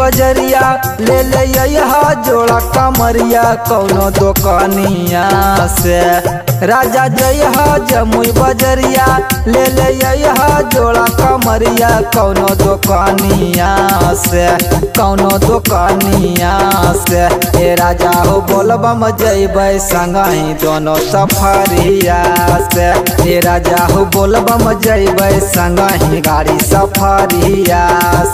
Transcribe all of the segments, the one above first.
बजरिया ले ले यहा जोड़ा कमरिया कौनो दुकानिया से। राजा जइहा जमुई बजरिया ले ले यहा जोड़ा कमरिया कौनो दुकानिया से, कौनो दुकानिया से। ए राजा हो बोलबम जइबै संगहि दोनों सफरिया से। ए राजा हो बोलबम जइबै संगहि गाड़ी सफरिया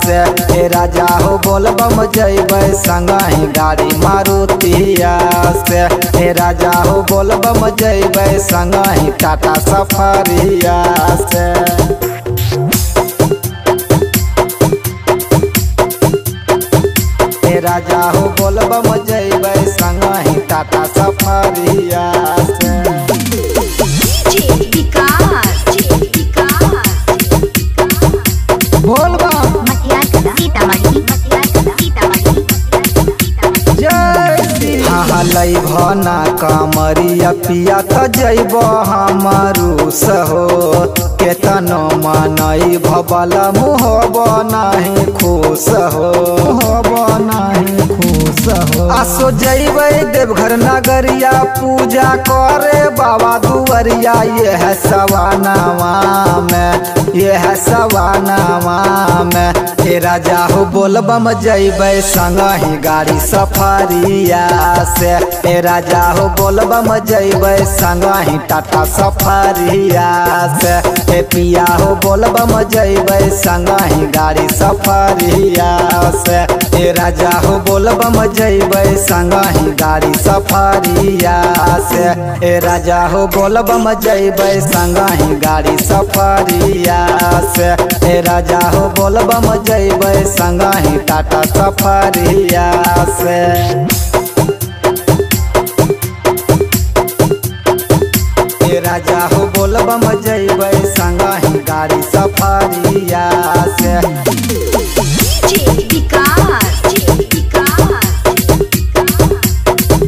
से। ए राजा हो बोलबम जइबै संगहि गाड़ी मारुतिया से। ए राजा हो बोलबम जइबै संगहि टाटा सफरिया से। ए राजा हो बोलबम जइबै संगहि टाटा सफरिया से। लई भना कमरिया पिया त जइब हमारूस हो। केतनो मनई भबल मुहब नहीं खुश हो, मुहब नहीं खुश हो। आसो जइबै देवघर नगरिया पूजा करे बाबा दुवरिया ये है सवानावा में, ये है सवानावा में। ए राजा हो बोलबम जइबै संगहि गाड़ी सफरिया से। ए राजा हो बोलबम जइबै संगहि टाटा सफरिया से। ए पिया हो बोलबम जइबै संगहि गाड़ी सफरिया से। ए राजा हो बोलबम जइबै संगहि गाड़ी सफरिया से। ए राजा हो बोलबम जइबै संगहि गाड़ी सफरिया से। ए राजा हो बोलबम जइबै संगहि टाटा सफरिया से। राजा हो बोलबम जइबै संगहि गाड़ी सफरिया से।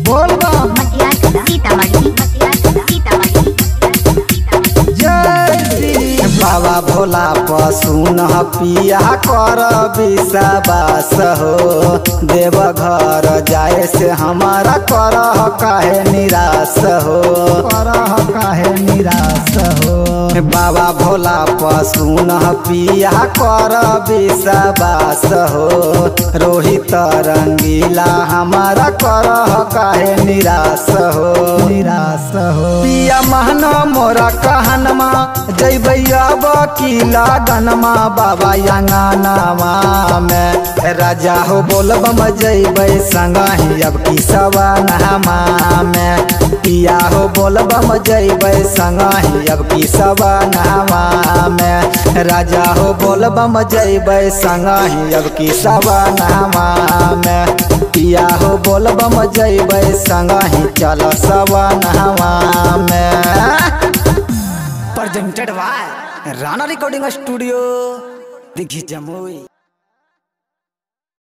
बोलबम बाबा भोला पसुन पिया कर विश्वास हो। देवघर जाए से हमारा कर काहे निराश हो, कर काहे निराश हो। बाबा भोला पसुन पिया कर विश्वास हो। रोहित रंगीला हमारा कर काहे निराश हो, निराश हो। पिया महना मोरा कहनमा जइबै अब किला गनमा बाबा अंगनावा में। राजा हो बोलबम जइबै संगहि अब की सवानामा में। पिया हो बोलबम जइबै संगहि अब की सवानामा में। राजा हो बोलबम जइबै संगहि अब की सवानामा में। पिया हो बोलबम जइबै संगहि चल सवानामा में। Presented by Rana recording studio Dighi Jamui.